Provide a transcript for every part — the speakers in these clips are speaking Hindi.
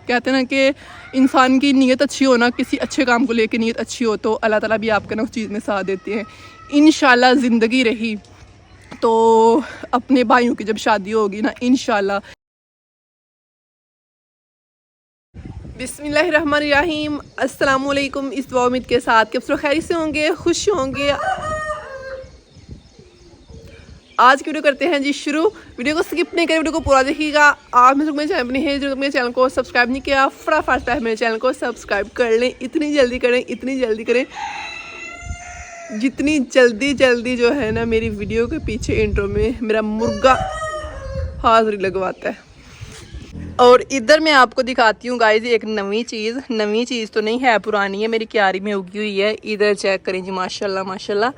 कहते हैं ना कि इंसान की नीयत अच्छी हो ना, किसी अच्छे काम को लेकर नीयत अच्छी हो तो अल्लाह ताला भी आपका ना उस चीज़ में साथ देते हैं। इंशाल्लाह ज़िंदगी रही तो अपने भाइयों की जब शादी होगी ना, इंशाल्लाह। बिस्मिल्लाहिर्रहमानिर्रहीम, अस्सलाम वालेकुम। इस दुआ उम्मीद के साथ कि आप सब खैरियत से होंगे, खुश होंगे। आज की वीडियो करते हैं जी शुरू। वीडियो को स्किप नहीं करें, वीडियो को पूरा देखिएगा। आप मेरे चैनल पर है जो मेरे चैनल को सब्सक्राइब नहीं किया, फटाफट से मेरे चैनल को सब्सक्राइब कर लें। इतनी जल्दी करें, इतनी जल्दी करें जितनी जल्दी जो है ना मेरी वीडियो के पीछे इंट्रो में मेरा मुर्गा हाजिरी लगवाता है। और इधर मैं आपको दिखाती हूँ गाइस एक नई चीज़ तो नहीं है, पुरानी है, मेरी क्यारी में उगी हुई है। इधर चेक करें जी, माशाल्लाह माशाल्लाह,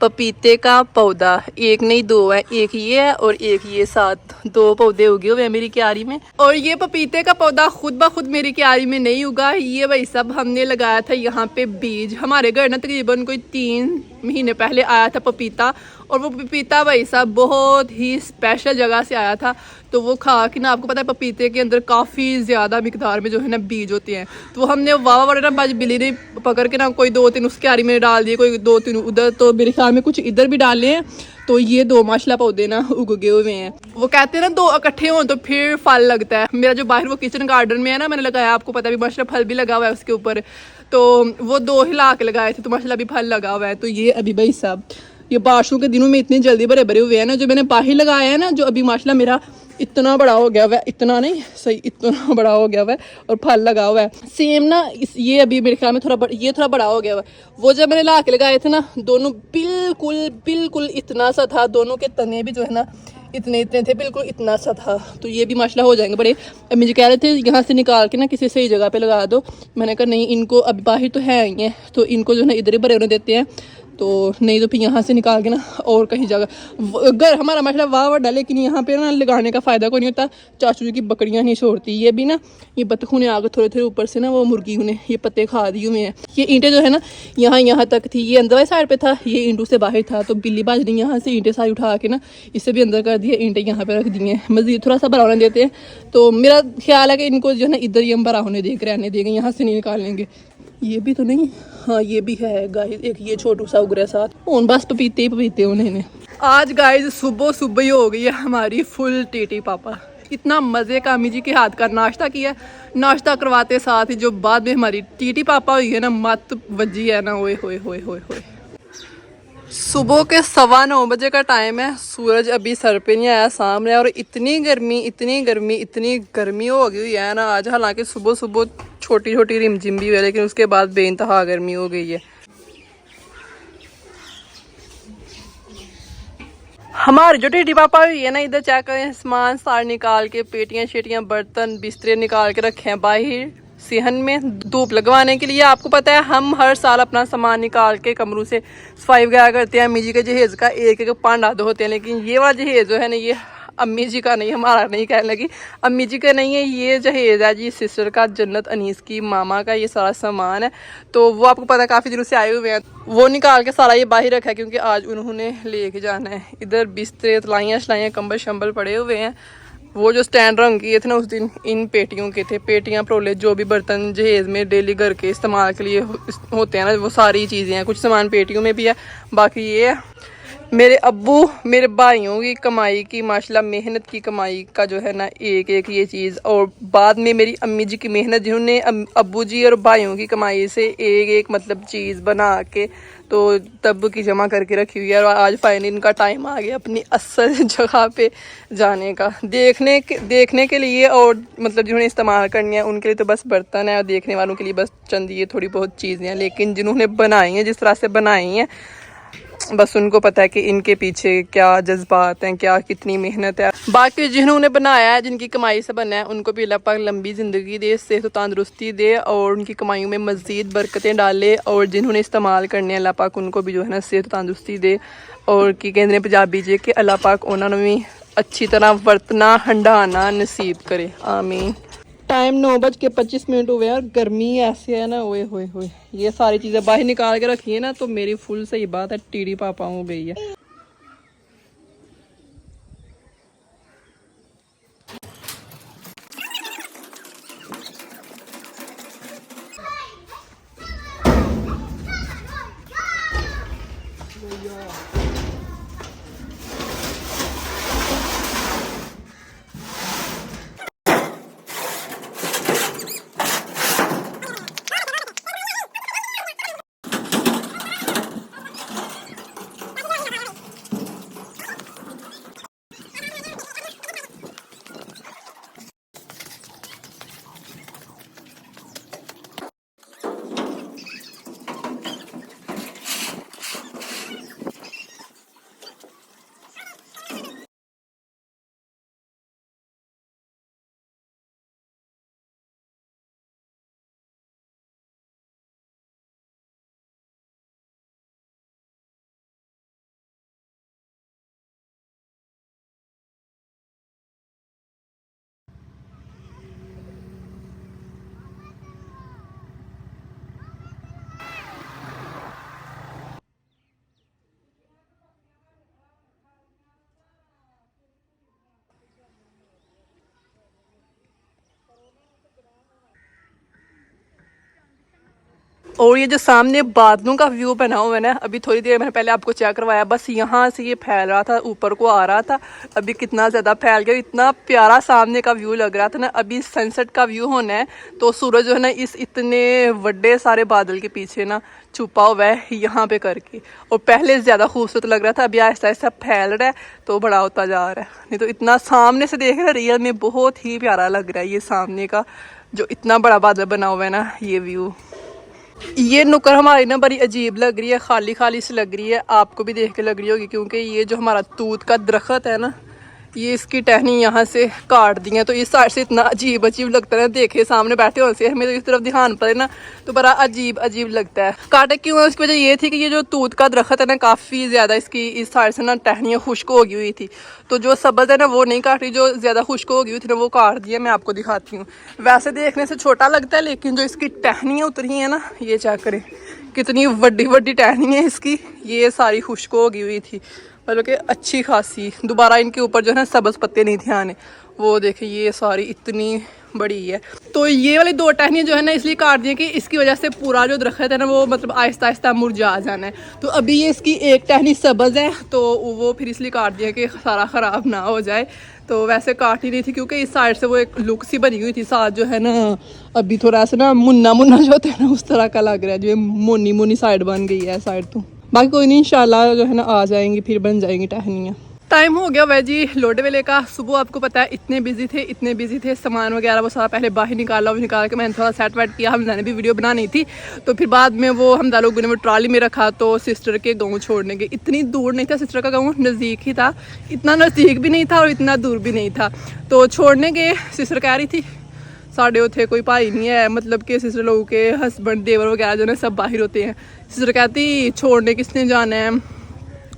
पपीते का पौधा। एक नहीं दो है, एक ये है और एक ये, साथ 2 पौधे उगे हुए हैं मेरी क्यारी में। और ये पपीते का पौधा खुद ब खुद मेरी क्यारी में नहीं उगा, ये भाई सब हमने लगाया था यहाँ पे बीज। हमारे घर ना तकरीबन कोई 3 महीने पहले आया था पपीता, और वो पपीता भाई साहब बहुत ही स्पेशल जगह से आया था। तो वो खा के ना, आपको पता है पपीते के अंदर काफ़ी ज़्यादा मिकदार में जो है ना बीज होते हैं। तो हमने वावा वाले ना बाज बिल्ली ने पकड़ के ना कोई 2-3 उसके क्यारी में डाल दिए, कोई 2-3 उधर, तो मेरे ख्याल में कुछ इधर भी डाले हैं। तो ये 2 माशाल्लाह पौधे ना उग गए हुए हैं। वो कहते हैं ना 2 इकट्ठे हों तो फिर फल लगता है। मेरा जो बाहर वो किचन गार्डन में है ना, मैंने लगाया, आपको पता है भी माशाल्लाह फल भी लगा हुआ है उसके ऊपर। तो वो 2 हिला के लगाए थे तो माशाल्लाह भी फल लगा हुआ है। तो ये अभी भाई साहब ये बारिशों के दिनों में इतने जल्दी भरे भरे हुए हैं ना, जो मैंने बाहर लगाया है ना, जो अभी माशाल्लाह मेरा इतना बड़ा हो गया हुआ है, इतना नहीं सही, इतना बड़ा हो गया हुआ है और फल लगा हुआ है। सेम ना ये अभी मेरे ख्याल में ये थोड़ा बड़ा हो गया हुआ है। वो जब मैंने ला के लगाए थे ना, दोनों बिल्कुल इतना सा था, दोनों के तने भी जो है ना इतने थे, बिल्कुल इतना सा था। तो ये भी माशाल्लाह हो जाएंगे बड़े। अब मुझे कह रहे थे यहाँ से निकाल के ना किसी सही जगह पे लगा दो। मैंने कहा नहीं, इनको अब बाहर तो है ही है, तो इनको जो है इधर ही भरे होने देते हैं। तो नहीं तो फिर यहाँ से निकाल के ना और कहीं जगह, घर हमारा माशाल्लाह वाह वड्डा, लेकिन यहाँ पे ना लगाने का फ़ायदा कोई नहीं होता। चाचू जी की बकरियाँ नहीं छोड़ती। ये भी ना, ये बतखों ने आकर थोड़े ऊपर से ना वो मुर्गी ने ये पत्ते खा दिए हुए हैं। ये ईंटें जो है ना यहाँ तक थी, ये अंदर वाली साइड पे था, ये ईंटों से बाहर था। तो बिल्ली बाज ने यहाँ से ईंटें सारी उठा के ना इससे भी अंदर कर दिए, ईंटें यहाँ पे रख दी हैं। मज़ीद थोड़ा सा बड़ा होने देते हैं। तो मेरा ख्याल है कि इनको जो है ना इधर ही हम बड़ा होने देंगे, रहने देंगे, यहाँ से नहीं निकालेंगे। ये भी तो नहीं, हाँ ये भी है गाइस, एक ये छोटू सा उग रहा साथ। उन बस पपीते ही पपीते उन्हें। आज गाइस सुबह ही हो गई है हमारी फुल टीटी पापा। इतना मज़े का अम्मी जी के हाथ का नाश्ता किया, नाश्ता करवाते साथ ही जो बाद में हमारी टीटी पापा हुई है ना, मत वजी है ना, ओए होए होए होए होए। सुबह के 9:15 बजे का टाइम है, सूरज अभी सर पे नहीं आया सामने, और इतनी गर्मी हो गई है ना आज। हालांकि सुबह छोटी रिमझिम भी है, लेकिन उसके बाद बेइंतहा गर्मी हो गई है। हमारी जो टीटी पापा हुई है ना, इधर चेक करें, सामान सार निकाल के, पेटियां शेटियां बर्तन बिस्तरे निकाल के रखे हैं बाहर सेहन में धूप लगवाने के लिए। आपको पता है हम हर साल अपना सामान निकाल के कमरों से सफाई वगैरह करते हैं। अम्मी जी के जहेज का एक पांडा दो होते हैं, लेकिन ये वाला जहेज जो है ना, ये अम्मी जी का नहीं, हमारा नहीं, कहने लगी अम्मी जी का नहीं है, ये जहेज है जी सिस्टर का, जन्नत अनीस की मामा का। ये सारा सामान है, तो वो आपको पता है काफ़ी दिनों से आए हुए हैं, वो निकाल के सारा ये बाहर रखा है, क्योंकि आज उन्होंने लेके जाना है। इधर बिस्तरे तलाइयाँ शलाइयाँ कंबल शंबल पड़े हुए हैं। वो जो स्टैंड रंग किए थे ना उस दिन, इन पेटियों के थे, पेटियाँ प्रोले, जो भी बर्तन जहेज में डेली घर के इस्तेमाल के लिए होते हैं ना, वो सारी चीज़ें हैं। कुछ सामान पेटियों में भी है, बाकी ये है मेरे अब्बू मेरे भाइयों की कमाई की, माशाल्लाह मेहनत की कमाई का जो है ना एक ये चीज़, और बाद में मेरी अम्मी जी की मेहनत, जिन्होंने अब्बू जी और भाइयों की कमाई से एक मतलब चीज़ बना के तो तब की जमा करके रखी हुई है। और आज फाइनली इनका टाइम आ गया अपनी असल जगह पे जाने का, देखने के लिए, और मतलब जिन्होंने इस्तेमाल करनी है उनके लिए तो बस बर्तन है, और देखने वालों के लिए बस चंद ये थोड़ी बहुत चीज़ें हैं। लेकिन जिन्होंने बनाई हैं, जिस तरह से बनाई हैं, बस उनको पता है कि इनके पीछे क्या जज्बात हैं, क्या कितनी मेहनत है। बाकी जिन्होंने बनाया है, जिनकी कमाई से बना है, उनको भी अल्लाह पाक लंबी ज़िंदगी दे, सेहत और तंदुरुस्ती दे, और उनकी कमाइयों में मज़ीद बरकतें डाले। और जिन्होंने इस्तेमाल करने अल्लाह पाक उनको भी जो है ना सेहत और तंदुरुस्ती दे, और की कहते हैं पंजाबी जे कि अल्लाह पाक उन्होंने भी अच्छी तरह वरतना हंडाना नसीब करे, आमीन। टाइम 9:25 हुए हैं, और गर्मी ऐसे है ना, ओए होए होए। ये सारी चीज़ें बाहर निकाल के रखी है ना, तो मेरी फुल सही बात है टीडी पापा हो गई है। और ये जो सामने बादलों का व्यू बना हुआ है ना, अभी थोड़ी देर मैंने पहले आपको चेक करवाया, बस यहाँ से ये फैल रहा था, ऊपर को आ रहा था, अभी कितना ज़्यादा फैल गया, इतना प्यारा सामने का व्यू लग रहा था ना। अभी सनसेट का व्यू होना है, तो सूरज जो है ना इस इतने बड़े सारे बादल के पीछे ना छुपा हुआ है यहाँ पे करके, और पहले ज़्यादा खूबसूरत लग रहा था, अभी ऐसा ऐसा फैल रहा है तो बड़ा होता जा रहा है। नहीं तो इतना सामने से देख रहा है, रियल में बहुत ही प्यारा लग रहा है ये सामने का जो इतना बड़ा बादल बना हुआ है ना, ये व्यू। ये नुक्कड़ हमारी ना बड़ी अजीब लग रही है, खाली खाली सी लग रही है, आपको भी देख के लग रही होगी, क्योंकि ये जो हमारा तूत का दरख्त है ना, ये इसकी टहनी यहाँ से काट दी है, तो इस साइड से इतना अजीब अजीब लगता है, देखे सामने बैठे होने से हमें तो इस तरफ ध्यान पड़े ना तो बड़ा अजीब अजीब लगता है। काटे क्यों है, उसकी वजह ये थी कि ये जो तूत का दरख्त है ना, काफ़ी ज़्यादा इसकी इस साइड से ना टहनियाँ खुश्क हो गई हुई थी, तो जो सब्ज़ है ना वो नहीं काटी, जो ज़्यादा खुश्क हो गई हुई थी ना वो काट दिया। मैं आपको दिखाती हूँ, वैसे देखने से छोटा लगता है, लेकिन जो इसकी टहनियाँ उतरी हैं ना, ये चेक करें कितनी बड़ी बड़ी टहनी है इसकी, ये सारी खुश्क हो गई हुई थी, मतलब कि अच्छी खासी। दोबारा इनके ऊपर जो है ना सब्ज़ पत्ते नहीं थे आने, वो देखे ये सारी इतनी बड़ी है। तो ये वाली दो टहनियाँ जो है ना इसलिए काट दी है कि इसकी वजह से पूरा जो दरख्त है ना वो मतलब आहिस्ता आहिस्ता मुरझा जाना है। तो अभी ये इसकी एक टहनी सब्ज़ है, तो वो फिर इसलिए काट दिया कि सारा ख़राब ना हो जाए। तो वैसे काट ही नहीं थी, क्योंकि इस साइड से वो एक लुक सी बनी हुई थी, साथ जो है ना अभी थोड़ा सा ना मुन्ना मुन्ना जो होता है ना उस तरह का लग रहा है, जो मोनी मोनी साइड बन गई है साइड। तो बाकी कोई नहीं, इंशाल्लाह जो है ना आ जाएंगी, फिर बन जाएंगी टहनियाँ। टाइम हो गया वह जी लोडे वेले का। सुबह आपको पता है इतने बिजी थे, सामान वगैरह वो सारा पहले बाहर निकाला, वो निकाल के मैंने थोड़ा सेट वेट किया, हमजा ने भी वीडियो बनानी थी, तो फिर बाद में वो हमजा लोगों ने वो ट्रॉली में रखा, तो सिस्टर के गाँव छोड़ने गए। इतनी दूर नहीं था, सिस्टर का गाँव नज़दीक ही था, इतना नज़दीक भी नहीं था और इतना दूर भी नहीं था, तो छोड़ने गए। सिस्टर कह रही थी साढ़े उथे कोई भाई नहीं है, मतलब कि सिस्टर लोगों के हस्बैंड देवर वगैरह जो है सब बाहर होते हैं। सिस्टर कहती छोड़ने किसने जाना है,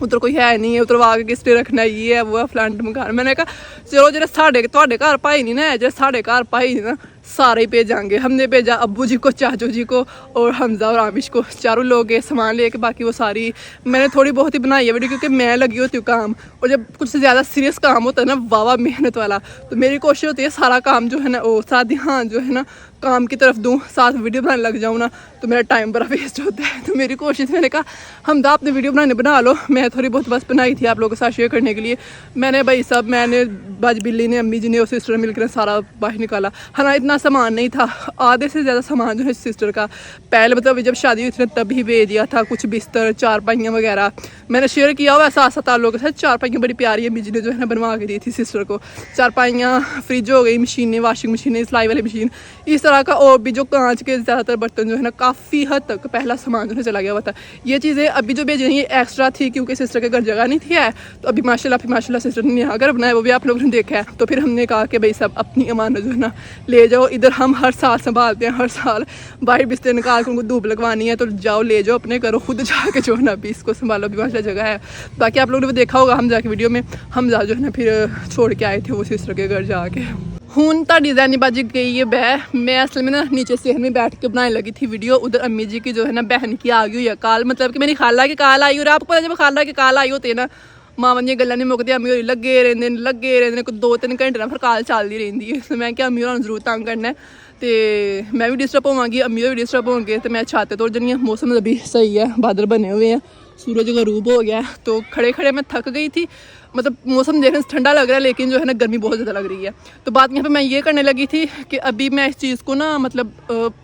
उधर कोई है नहीं है, उतरवा के किसने रखना है, ये है वो है फ्लंट मकान। मैंने कहा चलो जो साढ़े तुहाडे घर भाई नहीं ना, जो साढ़े घर भाई नहीं ना सारे ही भेजांगे। हमने भेजा अब्बू जी को, चाचू जी को और हमजा और आमिश को, चारों लोग गए सामान लेके। बाकी वो सारी मैंने थोड़ी बहुत ही बनाई है वीडियो, क्योंकि मैं लगी होती हूँ काम, और जब कुछ ज़्यादा सीरियस काम होता है ना वाह मेहनत वाला, तो मेरी कोशिश होती है सारा काम जो है ना वो साथ ध्यान जो है ना काम की तरफ दूँ, साथ वीडियो बनाने लग जाऊँ ना, तो मेरा टाइम बड़ा वेस्ट होता है। तो मेरी कोशिश, मैंने कहा हमदा अपने वीडियो बना लो, मैं थोड़ी बहुत बस बनाई थी आप लोगों के साथ शेयर करने के लिए। मैंने भाई सब मैंने बाज बिल्ली ने, अम्मी जी ने और सिस्टर ने मिलकर सारा बाहर निकाला। हाँ इतना सामान नहीं था, आधे से ज़्यादा सामान जो है सिस्टर का पहले मतलब जब शादी हुई थी ना तभी भेज दिया था, कुछ बिस्तर चारपाइयाँ वगैरह मैंने शेयर किया हुआ है साथ साथ आप लोगों के साथ। चारपाइयाँ बड़ी प्यारी अम्मी जी ने जो है ना बनवा के दी थी सिस्टर को, चारपाइयाँ, फ्रिज हो गई, मशीनें, वाशिंग मशीनें, सिलाई वाली मशीन, इस तरह का, और भी जो कांच के ज़्यादातर बर्तन जो है ना काफ़ी हद तक पहला सामान जो है चला गया हुआ था। ये चीज़ें अभी जो भेज रही हैं ये एक्स्ट्रा थी, क्योंकि सिस्टर के घर जगह नहीं थी है, तो अभी माशाल्लाह सिस्टर ने यहाँ घर बनाया, वो भी आप लोगों ने देखा है। तो फिर हमने कहा कि भाई सब अपनी अमानत जो है ना ले जाओ, इधर हम हर साल संभालते हैं, हर साल बाहर बिस्तर निकाल के उनको धूप लगवानी है, तो जाओ ले जाओ अपने करो, खुद जाके जो है ना अभी इसको संभालो, अभी माशाल्लाह जगह है। बाकी आप लोगों ने देखा होगा हम जाके वीडियो में, हम जो है ना फिर छोड़ के आए थे वो सिस्टर के घर जाके। हूँ ताड़ी जैनीबाजी गई है बह, मैं असल में ना नीचे शहर में बैठ के बनाने लगी थी वीडियो, उधर अम्मी जी की जो है ना बहन की आ गई हुई है काल, मतलब कि मेरी खाला की काल आई, और आपको पता जब खाला की काल आई होती है ना मावन दी गल्लां नहीं मुकदी, अम्मी होरी लगे रहंदे ने 2-3 घंटे ना फिर काल चलती रहिंदी है। मैं क्या अम्मी होरां जरूर तंग करना है, तो मैं भी डिस्टर्ब होवांगी, अम्मी भी डिस्टर्ब होंगे, तो मैं छत तोड़ जन्नी। मौसम अभी सही है, बादल बने हुए हैं, सूरज गरूब हो गया है, तो खड़े खड़े मैं थक गई थी। मतलब मौसम देखने से ठंडा लग रहा है, लेकिन जो है ना गर्मी बहुत ज़्यादा लग रही है। तो बात यहाँ पे मैं ये करने लगी थी कि अभी मैं इस चीज़ को ना मतलब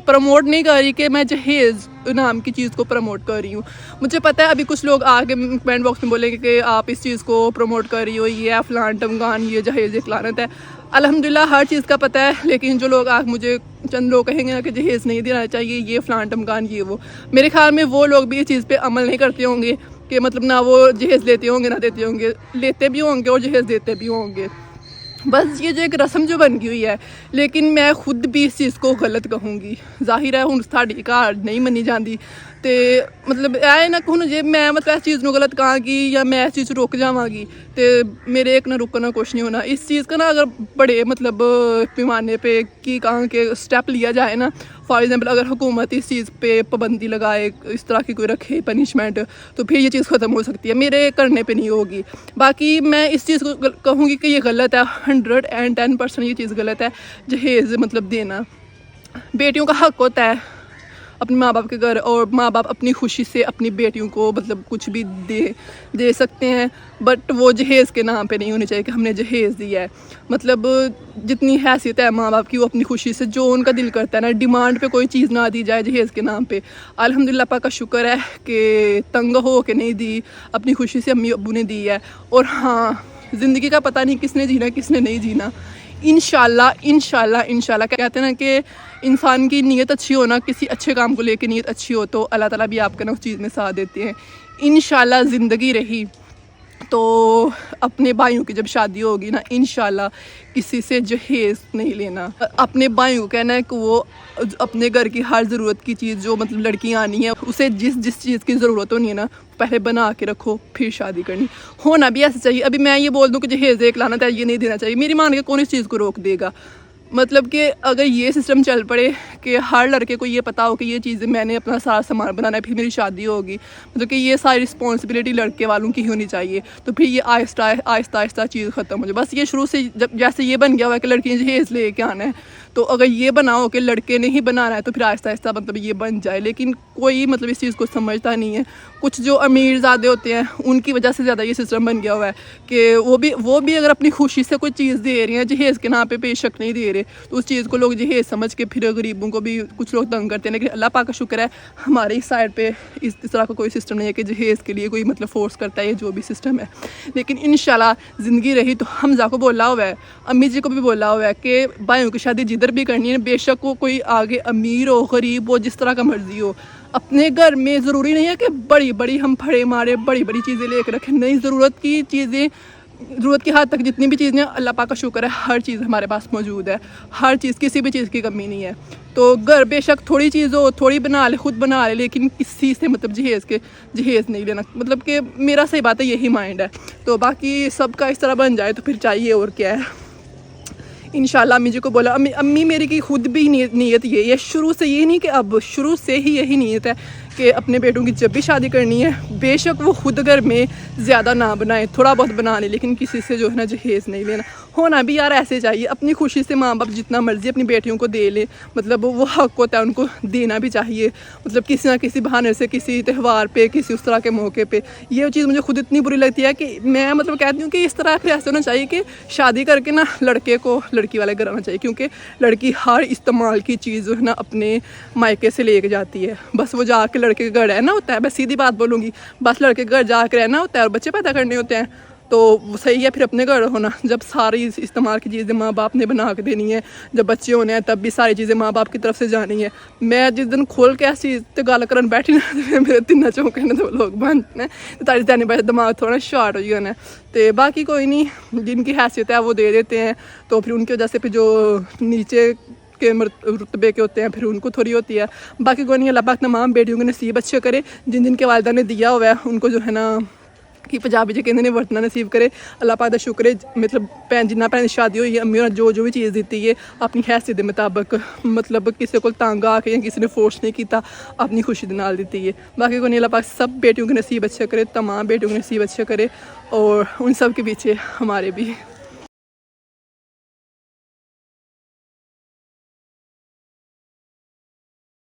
प्रमोट नहीं कर रही कि मैं जहेज़ नाम की चीज़ को प्रमोट कर रही हूँ। मुझे पता है अभी कुछ लोग आके कमेंट बॉक्स में बोलेंगे कि आप इस चीज़ को प्रमोट कर रही हो, ये फ़लान टमगान, ये जहेज़ एक लानत है। अल्हम्दुलिल्लाह हर चीज़ का पता है, लेकिन जो लोग आके मुझे चंद लोग कहेंगे ना कि जहेज़ नहीं देना चाहिए, ये फ़लान टमगान ये वो, मेरे ख्याल में वो लोग भी इस चीज़ पे अमल नहीं करते होंगे कि मतलब ना वो जहेज़ लेते होंगे ना देते होंगे, लेते भी होंगे और जहेज़ देते भी होंगे। बस ये जो एक रस्म जो बन गई हुई है, लेकिन मैं खुद भी इस चीज़ को गलत कहूँगी। जाहिर है हुण साडी घर नहीं मनी जाती, तो मतलब ऐ ना हुण जे मैं मतलब इस चीज़ को गलत कहांगी या मैं इस चीज़ रुक जावांगी, तो मेरे एक ना रुकना कुछ नहीं होना। इस चीज़ का ना अगर बड़े मतलब पैमाने पे की कहाँ के स्टेप लिया जाए ना, फॉर एग्जांपल अगर हुकूमत इस चीज़ पे पाबंदी लगाए, इस तरह की कोई रखे पनिशमेंट, तो फिर ये चीज़ ख़त्म हो सकती है। मेरे करने पे नहीं होगी। बाकी मैं इस चीज़ को कहूँगी कि ये गलत है, 110% ये चीज़ गलत है। जहेज़ मतलब देना, बेटियों का हक होता है अपने माँ बाप के घर, और माँ बाप अपनी खुशी से अपनी बेटियों को मतलब कुछ भी दे सकते हैं, बट वो जहेज़ के नाम पे नहीं होनी चाहिए कि हमने जहेज़ दिया है। मतलब जितनी हैसियत है माँ बाप की, वो अपनी खुशी से जो उनका दिल करता है ना, डिमांड पे कोई चीज़ ना दी जाए जहेज़ के नाम पे। अल्हम्दुलिल्लाह पाक का शुक्र है कि तंग हो के नहीं दी, अपनी खुशी से अम्मी अब्बू ने दी है। और हाँ, ज़िंदगी का पता नहीं किसने जीना किसने नहीं जीना। इंशाल्लाह इंशाल्लाह इंशाल्लाह कहते हैं ना कि इंसान की नीयत अच्छी हो ना, किसी अच्छे काम को लेके नीयत अच्छी हो, तो अल्लाह ताला भी आपका ना उस चीज़ में साथ देते हैं। इंशाल्लाह ज़िंदगी रही तो अपने भाइयों की जब शादी होगी ना, इंशाल्लाह किसी से जहेज़ नहीं लेना। अपने भाइयों को कहना है कि वो अपने घर की हर ज़रूरत की चीज़ जो मतलब लड़की आनी है, उसे जिस चीज़ की ज़रूरत होनी है ना, पहले बना के रखो, फिर शादी करनी। होना भी ऐसा चाहिए। अभी मैं ये बोल दूँ कि जहेज़ एक लाना चाहिए, ये नहीं देना चाहिए, मेरी मान के कौन इस चीज़ को रोक देगा। मतलब कि अगर ये सिस्टम चल पड़े कि हर लड़के को ये पता हो कि ये चीज़ें मैंने अपना सारा सामान बनाना है, फिर मेरी शादी होगी, मतलब कि ये सारी रिस्पॉन्सिबिलिटी लड़के वालों की होनी चाहिए, तो फिर ये आहिस्ता आहिस्ता चीज़ ख़त्म हो जाए। बस ये शुरू से जब जैसे ये बन गया हुआ है कि लड़की जहेज़ ले के आना है, तो अगर ये बनाओ कि लड़के ने ही बनाना है, तो फिर आहिस्ता आहिस्ता मतलब ये बन जाए। लेकिन कोई मतलब इस चीज़ को समझता नहीं है। कुछ जो अमीर ज़्यादा होते हैं, उनकी वजह से ज़्यादा ये सिस्टम बन गया हुआ है कि वो भी अगर अपनी खुशी से कोई चीज़ दे रही हैं, जहेज़ के नाम पे बेशक नहीं दे रहे, तो उस चीज़ को लोग जहेज़ समझ के फिर गरीबों को भी कुछ लोग तंग करते हैं। लेकिन अल्लाह पाक का शुक्र है हमारे इस साइड पे इस तरह का कोई सिस्टम नहीं है कि जहेज़ के लिए कोई मतलब फोर्स करता है, ये जो भी सिस्टम है। लेकिन इंशाल्लाह ज़िंदगी रही तो हमज़ा को बोला हुआ है, अम्मी जी को भी बोला हुआ है कि भाइयों की शादी जिधर भी करनी है, बेशक वो कोई आगे अमीर हो गरीब हो, जिस तरह का मर्जी हो, अपने घर में ज़रूरी नहीं है कि बड़ी बड़ी हम फड़े मारे बड़ी बड़ी चीज़ें लेकर रखें। नई ज़रूरत की चीज़ें, ज़रूरत की हद तक जितनी भी चीज़ें, अल्लाह पाक का शुक्र है हर चीज़ हमारे पास मौजूद है। हर चीज़, किसी भी चीज़ की कमी नहीं है। तो घर बेशक थोड़ी चीज़ हो, थोड़ी बना ले, खुद बना ले, लेकिन किसी से मतलब जहेज़ नहीं लेना। मतलब कि मेरा सही बात है, यही माइंड है। तो बाकी सबका इस तरह बन जाए तो फिर चाहिए और क्या है। इंशाल्लाह अम्मी जी को बोला, अम्मी मेरी की खुद भी नीयत यही है, शुरू से ये नहीं कि अब, शुरू से ही यही नीयत है कि अपने बेटों की जब भी शादी करनी है, बेशक वो खुद घर में ज़्यादा ना बनाए, थोड़ा बहुत बना ले, लेकिन किसी से जो है ना जहेज़ नहीं लेना। होना भी यार ऐसे चाहिए, अपनी खुशी से माँ बाप जितना मर्जी अपनी बेटियों को दे ले, मतलब वो हक होता है, उनको देना भी चाहिए। मतलब किसी ना किसी बहाने से, किसी त्यौहार पे, किसी उस तरह के मौके पे। ये चीज़ मुझे खुद इतनी बुरी लगती है कि मैं मतलब कहती हूँ कि इस तरह फिर ऐसे होना चाहिए कि शादी करके ना लड़के को लड़की वाले घर आना चाहिए, क्योंकि लड़की हर इस्तेमाल की चीज़ जो है ना अपने मायके से लेके जाती है। बस वो जाके लड़के के घर रहना होता है, मैं सीधी बात बोलूँगी, बस लड़के के घर जाकर रहना होता है और बच्चे पैदा करने होते हैं, तो सही है फिर अपने घर होना। जब सारी इस्तेमाल की चीज़ें माँ बाप ने बना के देनी है, जब बच्चे होने हैं तब भी सारी चीज़ें माँ बाप की तरफ से जानी है। मैं जिस दिन खोल के ऐसी तो गल करन बैठी ना, मेरे तिना चौंके ने तो लोग बनने तो तारी जाने पर दिमाग थोड़ा शार्ट हो जाना है। तो बाकी कोई नहीं, जिनकी हैसियत है वो दे देते हैं, तो फिर उनकी वजह से फिर जो नीचे के रुतबे के होते हैं फिर उनको थोड़ी होती है। बाकी कोई नहीं, अल्लाह पाक तमाम बेटियों के नसीब अच्छे करे, जिन जिनके वालिदा ने दिया हुआ है उनको जो है ना कि पंजाबी जी कहते ने वरतना नसीब करे। अल्लाह पाक दा शुक्र है, मतलब भैन जिन्ना भैन शादी हुई है, अम्मी और जो भी चीज़ दी है अपनी हैसियत के मुताबिक, मतलब किसी को तंग आके या किसी ने फोर्स नहीं किया, अपनी खुशी के नाल दी है। बाकी को नहीं, अल्लाह पाक सब बेटियों के नसीब अच्छे करे, तमाम बेटियों के नसीब अच्छे करे, और उन सब के पीछे हमारे भी